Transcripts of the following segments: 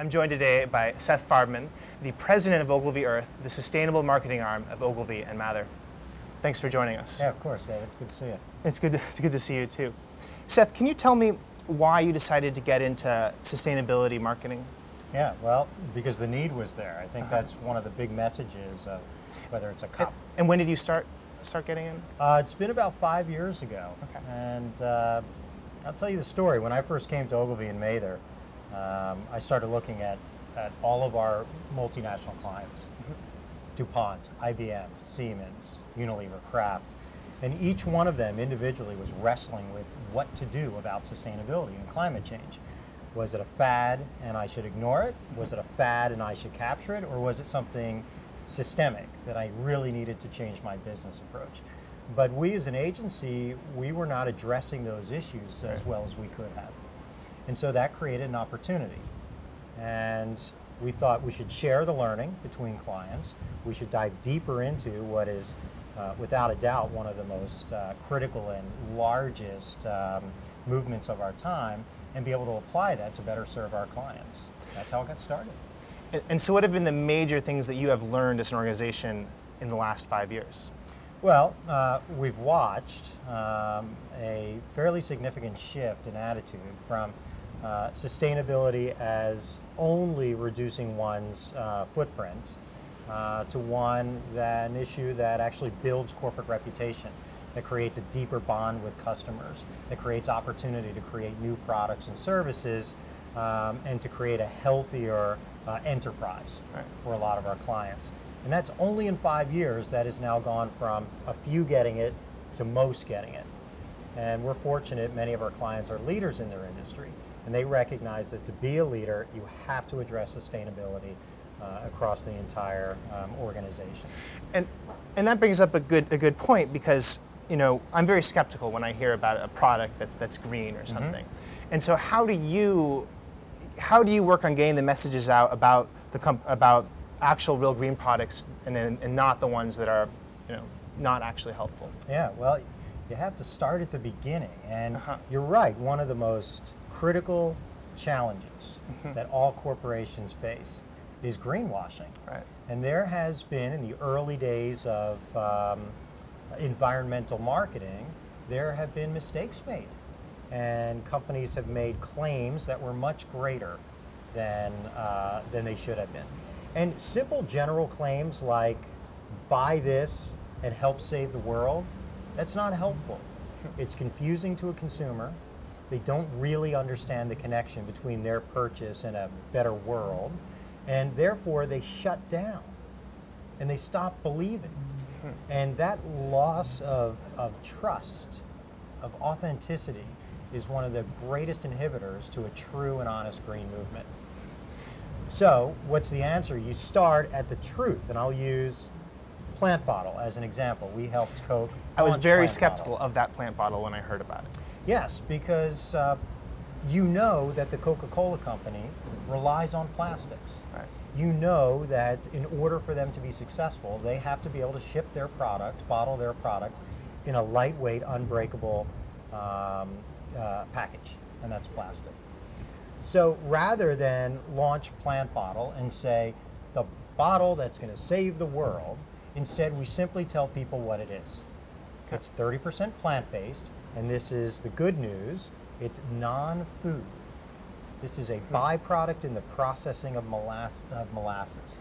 I'm joined today by Seth Farbman, the president of OgilvyEarth, the sustainable marketing arm of Ogilvy and Mather. Thanks for joining us. Yeah, of course, David. Good to see you. It's good to see you too. Seth, can you tell me why you decided to get into sustainability marketing? Yeah, well, because the need was there. I think that's one of the big messages of whether it's a cup. And when did you start getting in? It's been about 5 years ago. Okay. And I'll tell you the story. When I first came to Ogilvy and Mather, I started looking at all of our multinational clients. DuPont, IBM, Siemens, Unilever, Kraft. And each one of them individually was wrestling with what to do about sustainability and climate change. Was it a fad and I should ignore it? Was it a fad and I should capture it? Or was it something systemic that I really needed to change my business approach? But we as an agency, we were not addressing those issues as well as we could have. And so that created an opportunity. And we thought we should share the learning between clients. We should dive deeper into what is, without a doubt, one of the most critical and largest movements of our time, and be able to apply that to better serve our clients. That's how it got started. And so what have been the major things that you have learned as an organization in the last 5 years? Well, we've watched a fairly significant shift in attitude from sustainability as only reducing one's footprint to an issue that actually builds corporate reputation, that creates a deeper bond with customers, that creates opportunity to create new products and services, and to create a healthier enterprise for a lot of our clients. And that's only in 5 years that has now gone from a few getting it to most getting it. And we're fortunate many of our clients are leaders in their industry, and they recognize that to be a leader, you have to address sustainability across the entire organization. And that brings up a good point, because I'm very skeptical when I hear about a product that's green or something. And so how do you work on getting the messages out about about actual real green products and not the ones that are not actually helpful? Yeah, well, you have to start at the beginning, and you're right, one of the most critical challenges that all corporations face is greenwashing. Right. And there has been, in the early days of environmental marketing, there have been mistakes made. And companies have made claims that were much greater than they should have been. And simple general claims like, buy this and help save the world, that's not helpful. It's confusing to a consumer. They don't really understand the connection between their purchase and a better world, and therefore they shut down and they stop believing. And that loss of trust, of authenticity, is one of the greatest inhibitors to a true and honest green movement. So what's the answer? You start at the truth, and I'll use PlantBottle as an example. We helped Coke. I was very PlantBottle. skeptical of that PlantBottle when I heard about it. Yes, because you know that the Coca-Cola company relies on plastics. Right. You know that in order for them to be successful, they have to be able to ship their product, bottle their product, in a lightweight, unbreakable package, and that's plastic. So rather than launch PlantBottle and say, the bottle that's going to save the world, instead we simply tell people what it is. It's 30% plant-based, and this is the good news, it's non-food. This is a byproduct in the processing of molasses.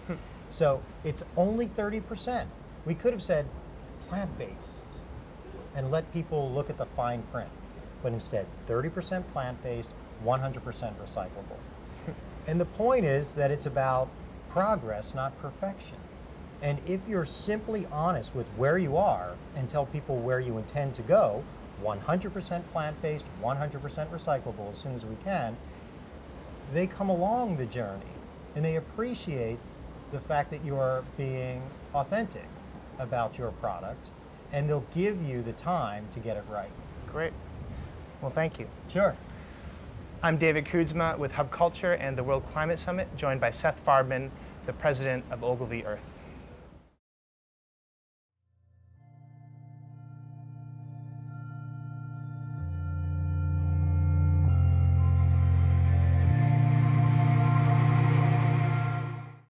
So it's only 30%. We could have said plant-based and let people look at the fine print, but instead 30% plant-based, 100% recyclable. And the point is that it's about progress, not perfection. And if you're simply honest with where you are and tell people where you intend to go, 100% plant-based, 100% recyclable as soon as we can, they come along the journey and they appreciate the fact that you are being authentic about your product, and they'll give you the time to get it right. Great. Well, thank you. Sure. I'm David Kroodsma with Hub Culture and the World Climate Summit, joined by Seth Farbman, the president of OgilvyEarth.